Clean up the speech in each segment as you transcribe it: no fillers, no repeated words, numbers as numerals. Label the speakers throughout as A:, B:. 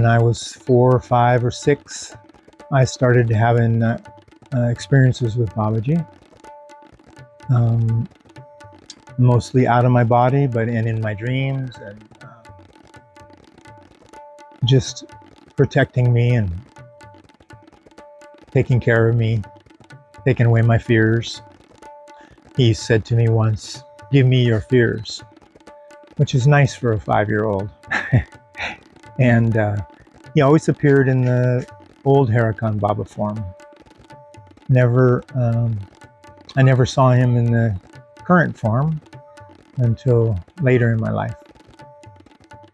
A: when I was 4 or 5 or 6, I started having experiences with Babaji, mostly out of my body, but in my dreams, and just protecting me and taking care of me, taking away my fears. He said to me once, "Give me your fears," which is nice for a 5-year-old. And he always appeared in the old Haidakhan Baba form. I never saw him in the current form until later in my life.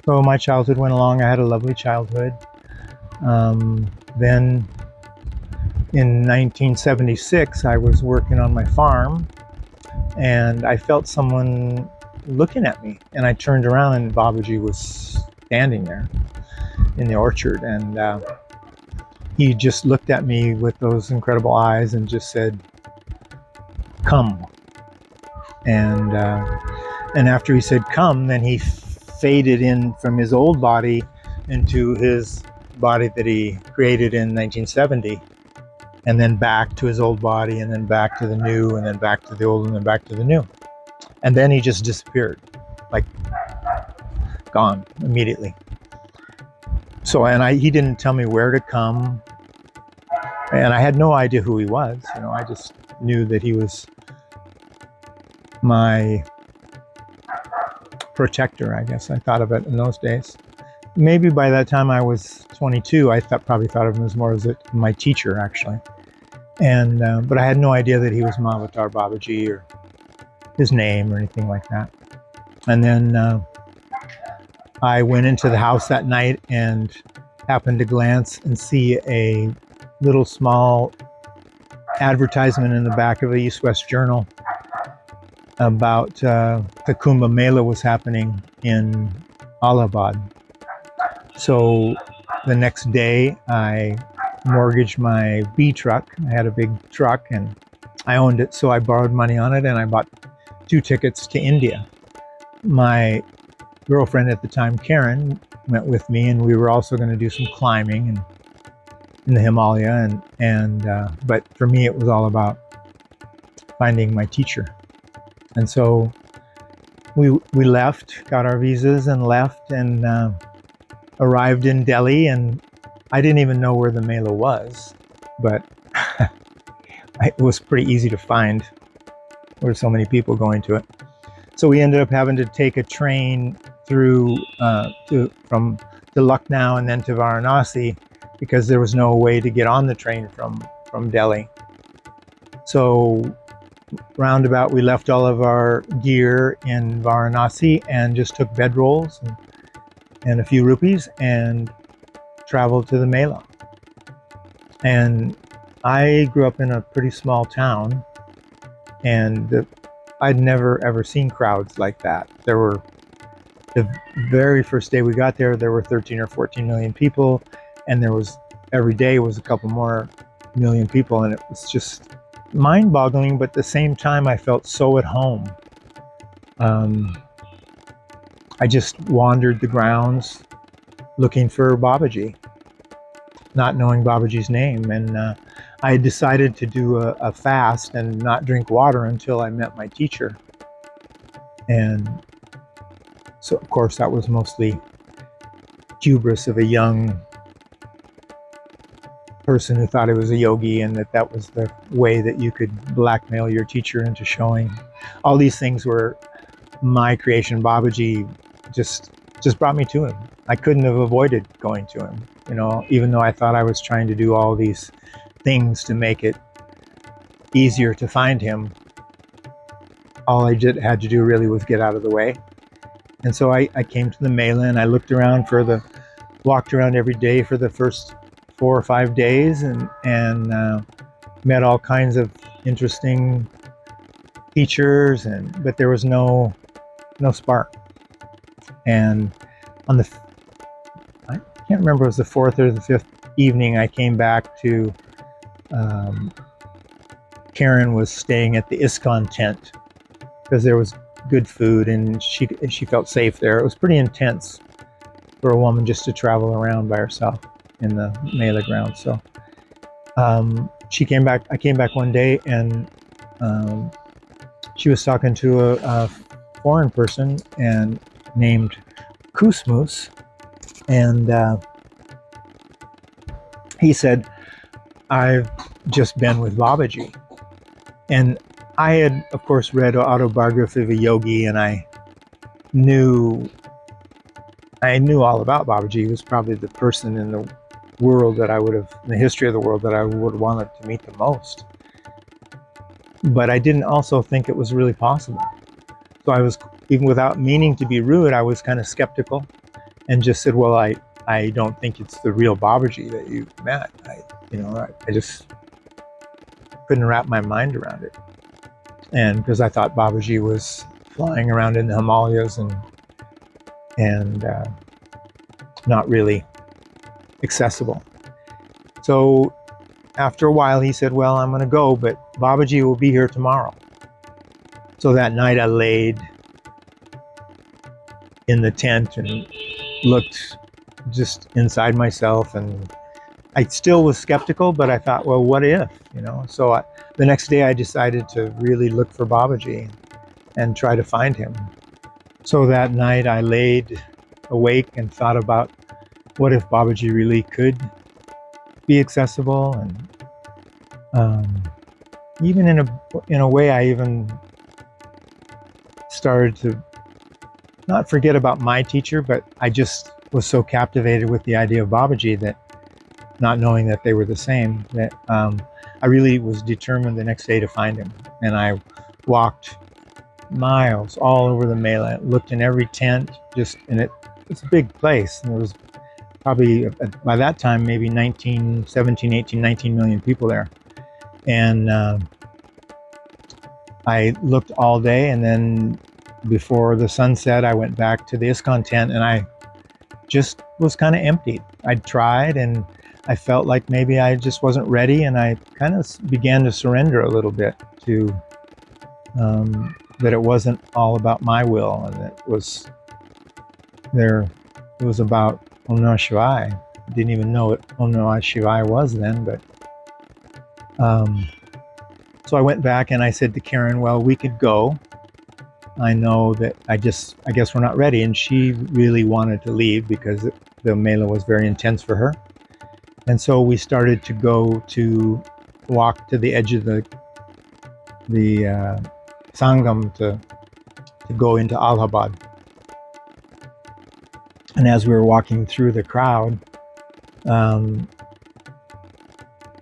A: So my childhood went along. I had a lovely childhood. Then in 1976, I was working on my farm, and I felt someone looking at me, and I turned around and Babaji was standing there in the orchard, and he just looked at me with those incredible eyes and just said, "Come." And after he said "come," then he faded in from his old body into his body that he created in 1970, and then back to his old body, and then back to the new, and then back to the old, and then back to the new. And then he just disappeared, like gone immediately. So, he didn't tell me where to come, and I had no idea who he was. I just knew that he was my protector, I guess I thought of it in those days. Maybe by that time I was 22, I probably thought of him as more as my teacher, actually. And but I had no idea that he was Mahavatar Babaji or his name or anything like that. And then I went into the house that night and happened to glance and see a little small advertisement in the back of the East-West Journal about the Kumbh Mela was happening in Allahabad. So the next day I mortgaged my B truck. I had a big truck and I owned it, so I borrowed money on it and I bought 2 tickets to India. My girlfriend at the time, Karen, went with me, and we were also going to do some climbing in the Himalaya, but for me it was all about finding my teacher. And so we left, got our visas and left, and arrived in Delhi, and I didn't even know where the Mela was, but it was pretty easy to find. There were so many people going to it. So we ended up having to take a train through from Lucknow and then to Varanasi, because there was no way to get on the train from Delhi. So roundabout, we left all of our gear in Varanasi and just took bedrolls and a few rupees and traveled to the Mela. And I grew up in a pretty small town, and I'd never ever seen crowds like that. The very first day we got there were 13 or 14 million people, and every day was a couple more million people, and it was just mind-boggling, but at the same time I felt so at home. I just wandered the grounds looking for Babaji, not knowing Babaji's name, and I had decided to do a fast and not drink water until I met my teacher. And so of course that was mostly hubris of a young person who thought he was a yogi, and that was the way that you could blackmail your teacher into showing. All these things were my creation. Babaji just brought me to him. I couldn't have avoided going to him, even though I thought I was trying to do all these things to make it easier to find him. All I had to do really was get out of the way. And so I came to the Mela, and I walked around every day for the first 4 or 5 days, and met all kinds of interesting teachers, but there was no spark. And I can't remember, it was the 4th or the 5th evening, I came back to, Karen was staying at the ISKCON tent because there was good food and she felt safe there. It was pretty intense. for a woman just to travel around by herself in the Mela ground. So she came back. I came back one day, and she was talking to a foreign person and named Kusmus, and he said, "I've just been with Babaji," and I had, of course, read Autobiography of a Yogi, and I knew all about Babaji. He was probably the person in the world that I would have, in the history of the world, that I would have wanted to meet the most. But I didn't also think it was really possible. So I was, even without meaning to be rude, I was kind of skeptical and just said, well, I don't think it's the real Babaji that you met. I just couldn't wrap my mind around it. And because I thought Babaji was flying around in the Himalayas and not really accessible. So after a while, he said, well, I'm going to go, but Babaji will be here tomorrow. So that night I laid in the tent and looked just inside myself, and I still was skeptical, but I thought, well, what if, So the next day I decided to really look for Babaji and try to find him. So that night I laid awake and thought about what if Babaji really could be accessible, and even in a way I even started to not forget about my teacher, but I just was so captivated with the idea of Babaji that, not knowing that they were the same, that I really was determined the next day to find him. And I walked miles all over the Mela, looked in every tent, it's a big place. And there was probably, by that time, maybe 19 million people there. And I looked all day, and then before the sun set, I went back to the ISKCON tent, and I just was kind of empty. I'd tried, and I felt like maybe I just wasn't ready, and I kind of began to surrender a little bit to that it wasn't all about my will, and it was about Om Namah Shivaya. I didn't even know what Om Namah Shivaya was then, but so I went back and I said to Karen, well, we could go. I know that I guess we're not ready. And she really wanted to leave because the Mela was very intense for her. And so we started to walk to the edge of the Sangam to go into Allahabad. And as we were walking through the crowd,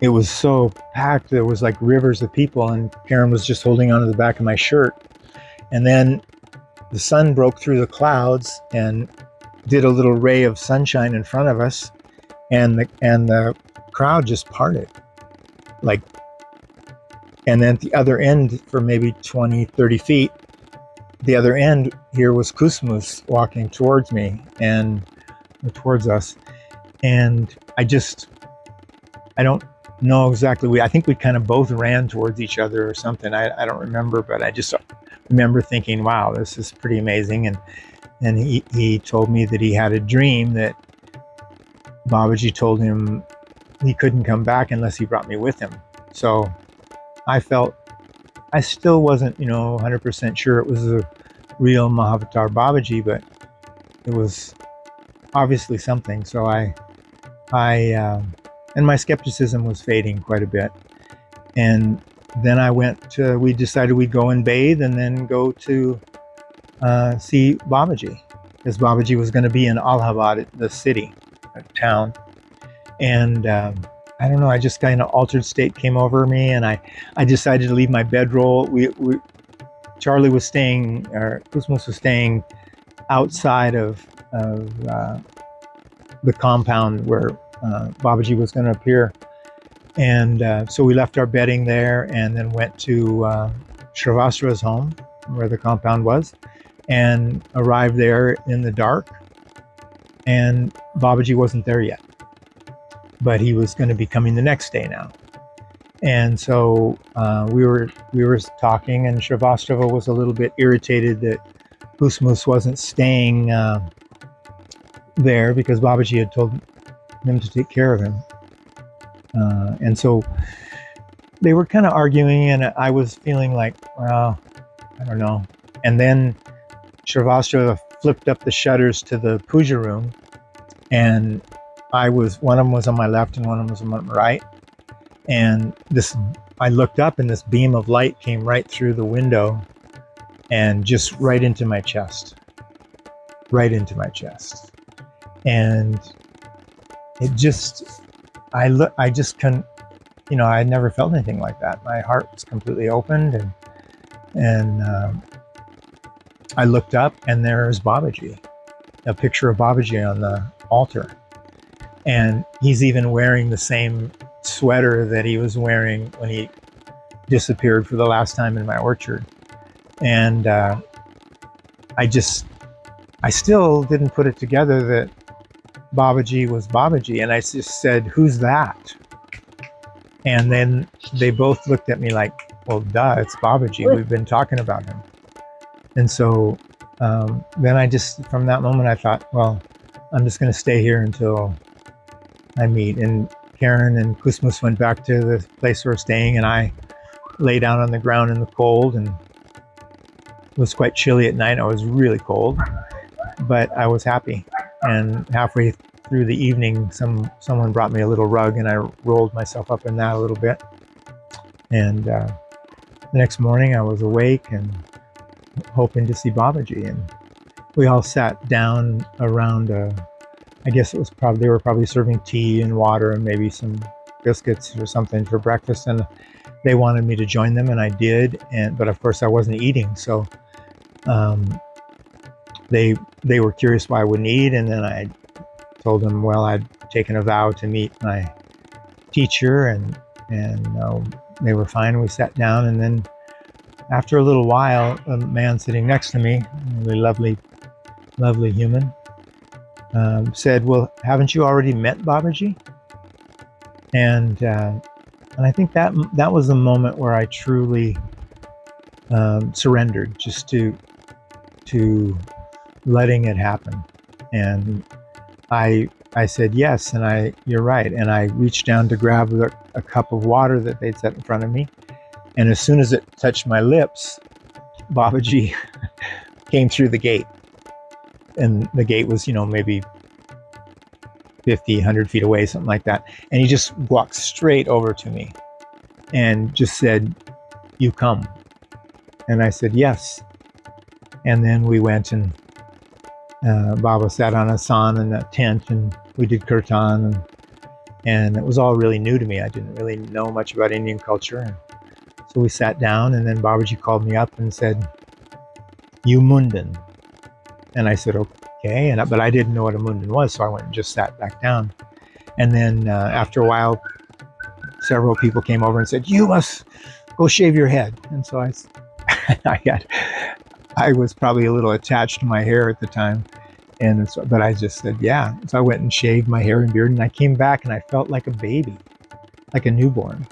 A: it was so packed. There was like rivers of people, and Karen was just holding onto the back of my shirt. And then the sun broke through the clouds and did a little ray of sunshine in front of us, and the crowd just parted. And then at the other end, for maybe 20, 30 feet, the other end here was Kusmus walking towards me and towards us. And I don't know exactly. I think we kind of both ran towards each other or something. I don't remember, but I just remember thinking, wow, this is pretty amazing. And he told me that he had a dream that Babaji told him he couldn't come back unless he brought me with him. So I still wasn't, 100% sure it was a real Mahavatar Babaji, but it was obviously something. So and my skepticism was fading quite a bit. And then we decided we'd go and bathe and then go to see Babaji, because Babaji was going to be in Allahabad, the city, town. And I don't know, I just kind of altered state came over me, and I decided to leave my bedroll. Charlie was staying, or Kusmus was staying outside of the compound where Babaji was going to appear. And so we left our bedding there and then went to Shrivastava's home, where the compound was, and arrived there in the dark. And Babaji wasn't there yet, but he was going to be coming the next day now. And so we were talking, and Shrivastava was a little bit irritated that Kusmus wasn't staying there because Babaji had told him to take care of him. And so they were kind of arguing, and I was feeling like, well, I don't know. And then Shrivastava flipped up the shutters to the puja room, and one of them was on my left and one of them was on my right. And I looked up, and this beam of light came right through the window and just right into my chest. And it just, I just couldn't, I had never felt anything like that. My heart was completely opened, and I looked up, and there's Babaji, a picture of Babaji on the altar. And he's even wearing the same sweater that he was wearing when he disappeared for the last time in my orchard. And I still didn't put it together that Babaji was Babaji. And I just said, "Who's that?" And then they both looked at me like, "Well, duh, it's Babaji. We've been talking about him." And so then from that moment, I thought, well, I'm just going to stay here until I meet. And Karen and Kusmus went back to the place we were staying, and I lay down on the ground in the cold, and it was quite chilly at night. I was really cold, but I was happy. And halfway through the evening, someone brought me a little rug, and I rolled myself up in that a little bit. And the next morning I was awake and hoping to see Babaji, and we all sat down around I guess it was they were probably serving tea and water and maybe some biscuits or something for breakfast, and they wanted me to join them, and I did. But of course I wasn't eating, so they were curious why I wouldn't eat. And then I told them, well, I'd taken a vow to meet my teacher, and they were fine. We sat down, and then after a little while, a man sitting next to me, a really lovely human, said, "Well, haven't you already met Babaji?" And I think that was the moment where I truly surrendered, just to letting it happen. And I said yes, and you're right. And I reached down to grab a cup of water that they'd set in front of me. And as soon as it touched my lips, Babaji came through the gate. And the gate was, maybe 50, 100 feet away, something like that. And he just walked straight over to me and just said, "You come." And I said, "Yes." And then we went, and Baba sat on a san in a tent, and we did kirtan, and it was all really new to me. I didn't really know much about Indian culture. And so we sat down, and then Babaji called me up and said, "You Mundan." And I said, "Okay." But I didn't know what a Mundan was, so I went and just sat back down. And then after a while, several people came over and said, "You must go shave your head." And so I was probably a little attached to my hair at the time. But I just said, yeah. So I went and shaved my hair and beard, and I came back and I felt like a baby, like a newborn.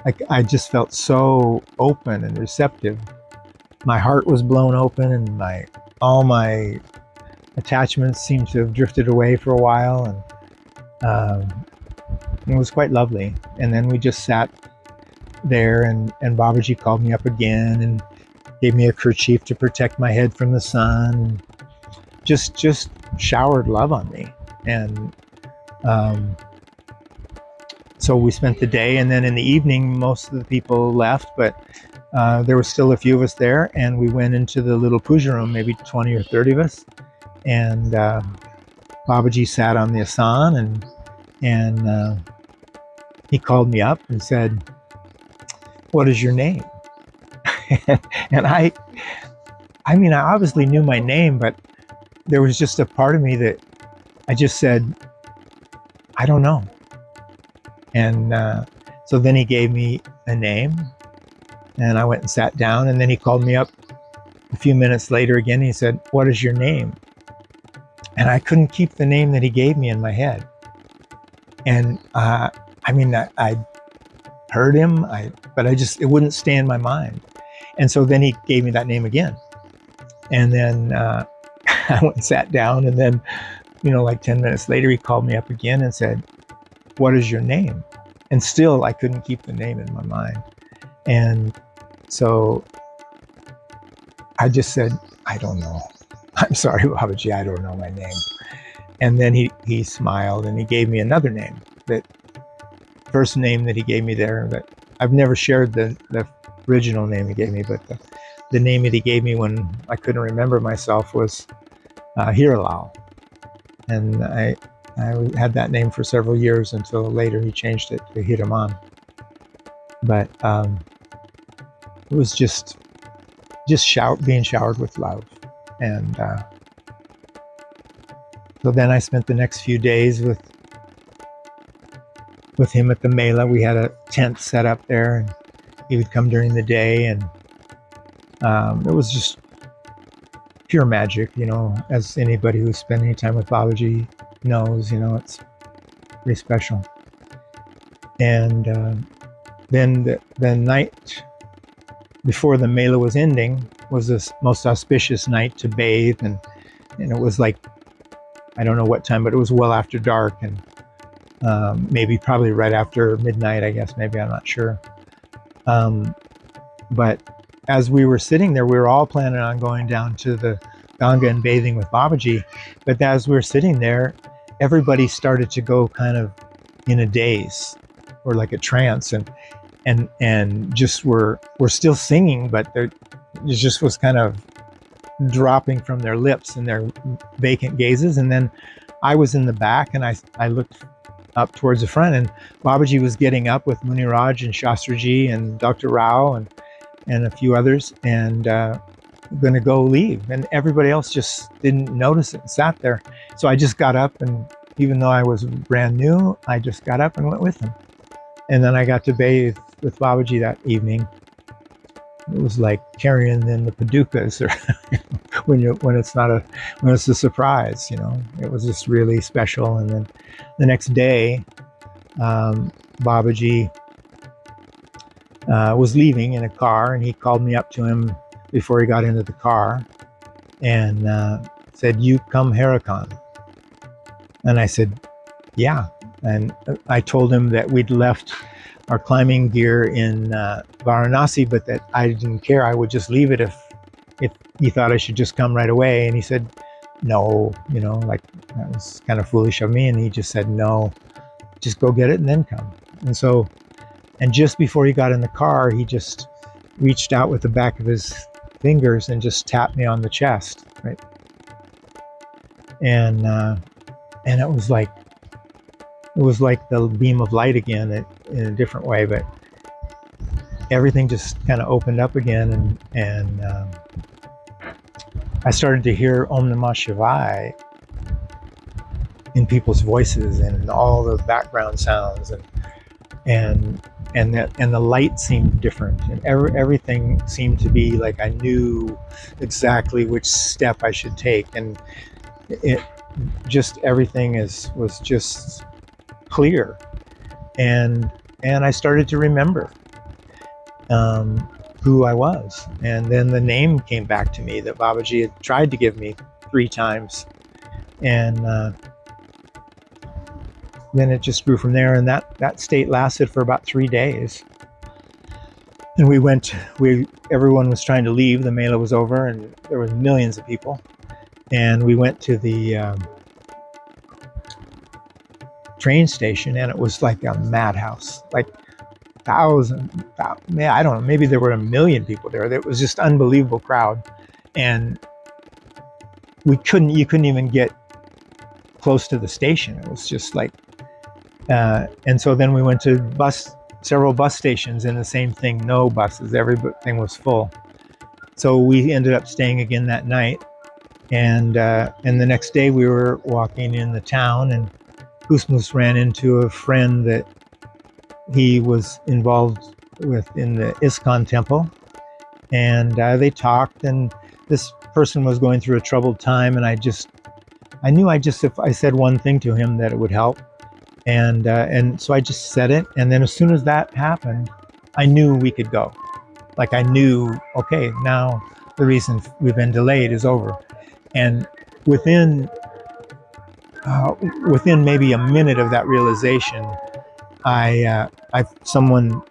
A: Like I just felt so open and receptive. My heart was blown open, and all my attachments seemed to have drifted away for a while, and it was quite lovely. And then we just sat there, and Babaji called me up again and gave me a kerchief to protect my head from the sun, and just showered love on me. And so we spent the day, and then in the evening most of the people left, but there were still a few of us there, and we went into the little puja room, maybe 20 or 30 of us, and Babaji sat on the asan, and he called me up and said, "What is your name?" And I mean, I obviously knew my name, but there was just a part of me that I just said, "I don't know." And so then he gave me a name, and I went and sat down, and then he called me up a few minutes later again. He said, "What is your name?" And I couldn't keep the name that he gave me in my head. And I heard him, but it wouldn't stay in my mind. And so then he gave me that name again. And then I went and sat down, and then like 10 minutes later, he called me up again and said, "What is your name?" And still I couldn't keep the name in my mind. And so I just said, "I don't know. I'm sorry, Babaji, I don't know my name." And then he smiled and he gave me another name, that first name that he gave me there, that I've never shared the original name he gave me, but the name that he gave me when I couldn't remember myself was Hiramal. And I had that name for several years until later he changed it to Hiraman. But it was just being showered with love. And so then I spent the next few days with him at the Mela. We had a tent set up there, and he would come during the day, and it was just pure magic, as anybody who's spent any time with Babaji knows, it's pretty special. And then the night before the Mela was ending was this most auspicious night to bathe, and it was like, I don't know what time, but it was well after dark, and probably right after midnight, I guess, maybe, I'm not sure. But as we were sitting there, we were all planning on going down to the Ganga and bathing with Babaji. But as we were sitting there, everybody started to go kind of in a daze or like a trance, and just were still singing, but it just was kind of dropping from their lips and their vacant gazes. And then I was in the back, and I looked up towards the front, and Babaji was getting up with Muniraj and Shastraji and Dr. Rao and a few others, and going to go leave. And everybody else just didn't notice it and sat there. So I just got up, and even though I was brand new, I just got up and went with him. And then I got to bathe with Babaji that evening. It was like carrying in the padukas, or when it's a surprise, It was just really special. And then the next day, Babaji was leaving in a car, and he called me up to him before he got into the car, and said, "You come Haidakhan?" And I said, "Yeah." And I told him that we'd left our climbing gear in Varanasi, but that I didn't care. I would just leave it if he thought I should just come right away. And he said, "No," like, that was kind of foolish of me. And he just said, "No, just go get it and then come." And just before he got in the car, he just reached out with the back of his fingers and just tapped me on the chest, right? And it was like the beam of light again, in a different way, but everything just kind of opened up again, and I started to hear Om Namah Shivaya in people's voices and all the background sounds, and the light seemed different, and everything seemed to be like I knew exactly which step I should take, and it just everything was just clear, and I started to remember who I was. And then the name came back to me that Babaji had tried to give me 3 times, and then it just grew from there. And that state lasted for about 3 days. And everyone was trying to leave. The Mela was over, and there were millions of people. And we went to the train station, and it was like a madhouse, like I don't know, maybe there were 1 million people there. It was just unbelievable crowd, and you couldn't even get close to the station. It was just like, and so then we went to several bus stations, and the same thing, no buses, everything was full. So we ended up staying again that night, and the next day we were walking in the town, and Kusmus ran into a friend that he was involved with in the ISKCON temple, and they talked, and this person was going through a troubled time, and I knew if I said one thing to him that it would help, and so I just said it, and then as soon as that happened, I knew we could go. Like I knew, okay, now the reason we've been delayed is over. And within within maybe a minute of that realization, someone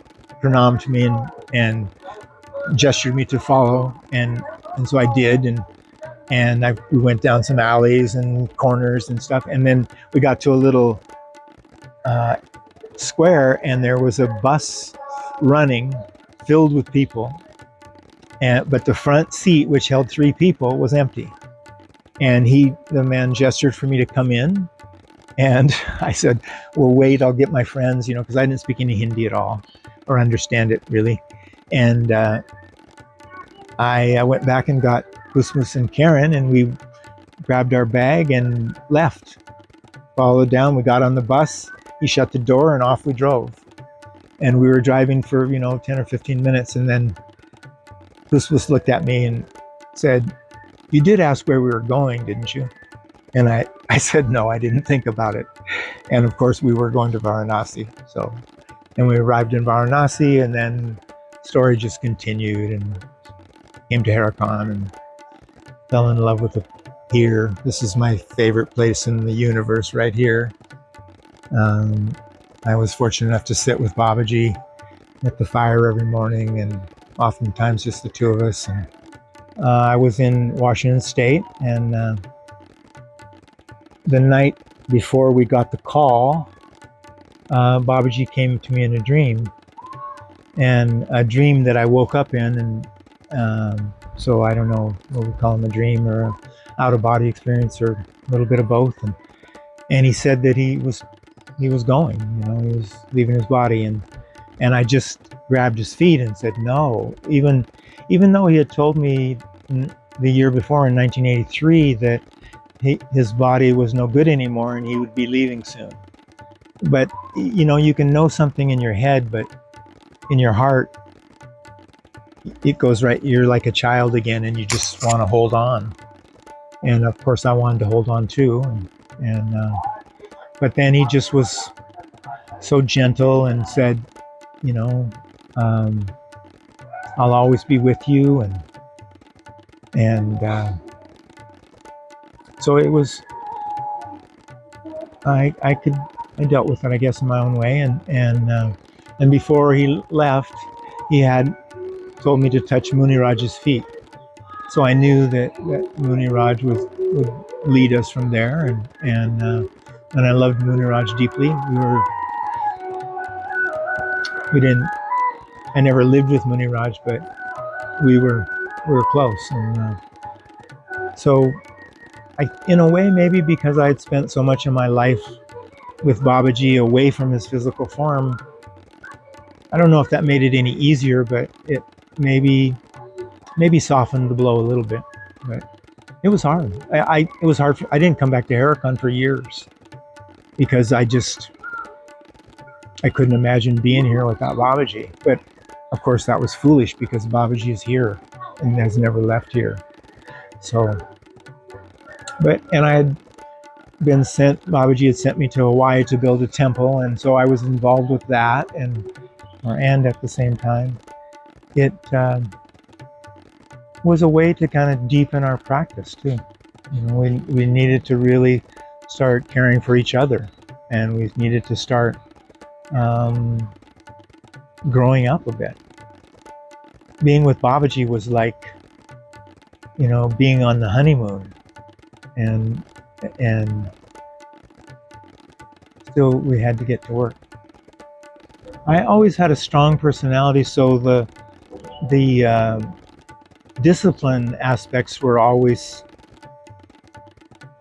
A: pranamed to me and gestured me to follow, and so I did, and we went down some alleys and corners and stuff, and then we got to a little square, and there was a bus running, filled with people, but the front seat, which held 3 people, was empty. And the man gestured for me to come in, and I said, "Well, wait, I'll get my friends," because I didn't speak any Hindi at all or understand it really, and I went back and got Kusmus and Karen, and we grabbed our bag and left. Followed down, we got on the bus, he shut the door, and off we drove. And we were driving for 10 or 15 minutes, and then Kusmus looked at me and said, "You did ask where we were going, didn't you?" And I said, "No, I didn't think about it." And of course we were going to Varanasi. And we arrived in Varanasi, and then the story just continued, and came to Haidakhan and fell in love with it here. This is my favorite place in the universe, right here. I was fortunate enough to sit with Baba Ji at the fire every morning, and oftentimes just the 2 of us. And I was in Washington State, and the night before we got the call, Baba Ji came to me in a dream, and a dream that I woke up in, and so I don't know what we call him, a dream or an out-of-body experience, or a little bit of both. And he said that he was going, he was leaving his body, and I just grabbed his feet and said no, even though he had told me the year before in 1983 that his body was no good anymore and he would be leaving soon. But you can know something in your head, but in your heart it goes right. You're like a child again, and you just want to hold on. And of course I wanted to hold on too, and but then he just was so gentle and said, I'll always be with you, and so it was. I dealt with it, I guess, in my own way, and before he left, he had told me to touch Muniraj's feet, so I knew that Muniraj would lead us from there, and I loved Muniraj deeply. I never lived with Muniraj, but we were close, and so in a way, maybe because I had spent so much of my life with Babaji away from his physical form, I don't know if that made it any easier, but it maybe softened the blow a little bit. But it was hard. It was hard. I didn't come back to Haidakhan for years because I couldn't imagine being here without Babaji. But of course that was foolish, because Babaji is here and has never left here. So, and I had been sent, Babaji had sent me to Hawaii to build a temple, and so I was involved with that, and at the same time, it was a way to kind of deepen our practice too. We needed to really start caring for each other, and we needed to start growing up a bit. Being with Babaji was like, being on the honeymoon, and still we had to get to work. I always had a strong personality, so the discipline aspects were always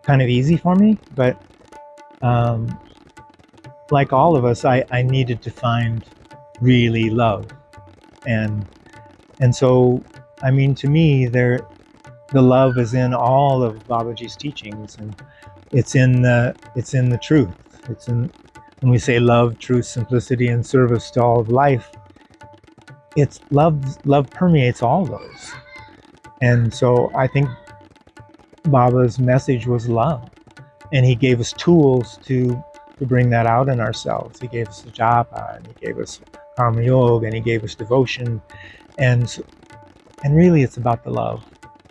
A: kind of easy for me, but like all of us, I needed to find really love, and so to me, the love is in all of Babaji's teachings, and it's in the truth. It's in, when we say love, truth, simplicity, and service to all of life, it's love permeates all those. And so I think Baba's message was love, and he gave us tools to bring that out in ourselves. He gave us the japa, and he gave us karma yoga, and he gave us devotion, and really it's about the love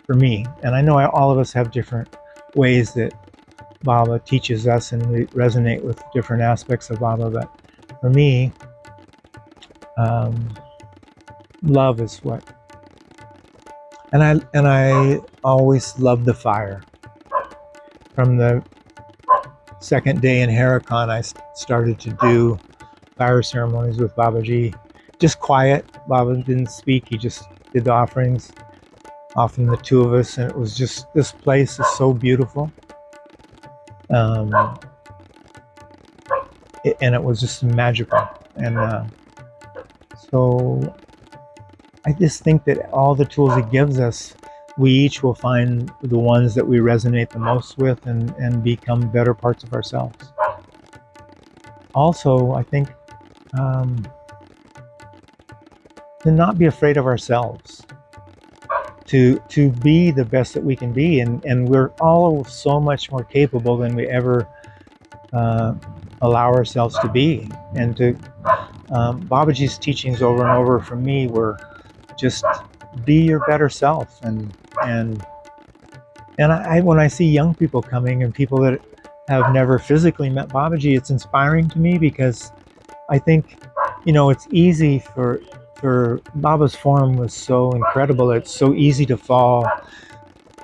A: for me. And I know all of us have different ways that Baba teaches us, and we resonate with different aspects of Baba. But for me, love is what. And I always loved the fire. From the second day in Hiramal, I started to do fire ceremonies with Babaji. Just quiet. Baba didn't speak. He just did the offerings. Often the two of us, and it was just, this place is so beautiful. And it was just magical. And so I just think that all the tools he gives us, we each will find the ones that we resonate the most with and become better parts of ourselves. Also, I think to not be afraid of ourselves, to be the best that we can be, and we're all so much more capable than we ever allow ourselves to be. And to Babaji's teachings over and over for me were just be your better self. And I when I see young people coming and people that have never physically met Babaji, it's inspiring to me, because I think, it's easy for Baba's form was so incredible. It's so easy to fall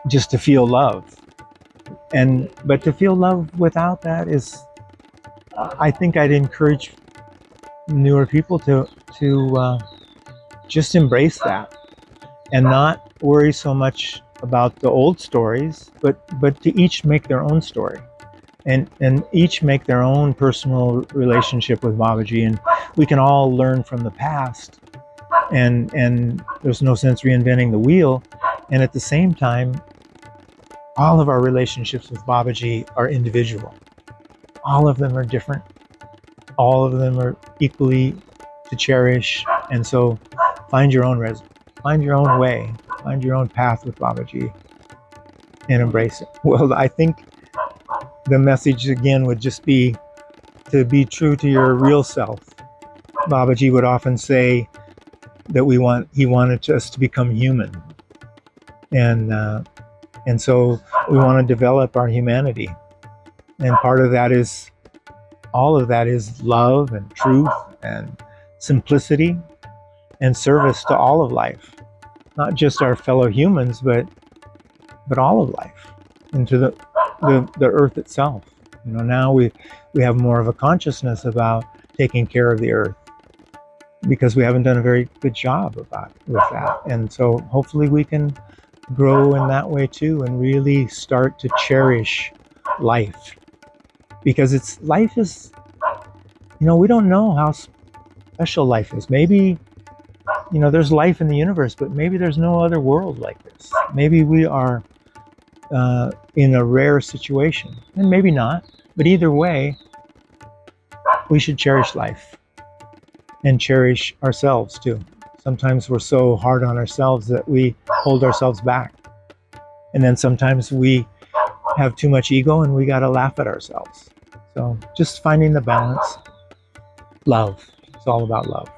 A: just to feel love. But to feel love without that is, I think I'd encourage newer people to just embrace that and not worry so much about the old stories, but to each make their own story and each make their own personal relationship with Babaji. And we can all learn from the past, and there's no sense reinventing the wheel. And at the same time, all of our relationships with Babaji are individual. All of them are different. All of them are equally to cherish. And so find your own way, find your own path with Babaji, and embrace it. Well, I think the message again would just be to be true to your real self. Babaji would often say that he wanted us to become human. And so we want to develop our humanity. And part of that is, all of that is love and truth and simplicity and service to all of life. Not just our fellow humans, but all of life, and to the earth itself. Now we have more of a consciousness about taking care of the earth, because we haven't done a very good job with that. And so hopefully we can grow in that way too, and really start to cherish life, because life is, we don't know how special life is. Maybe, there's life in the universe, but maybe there's no other world like this. Maybe we are in a rare situation, and maybe not. But either way, we should cherish life and cherish ourselves too. Sometimes we're so hard on ourselves that we hold ourselves back. And then sometimes we have too much ego and we got to laugh at ourselves. So just finding the balance. Love. It's all about love.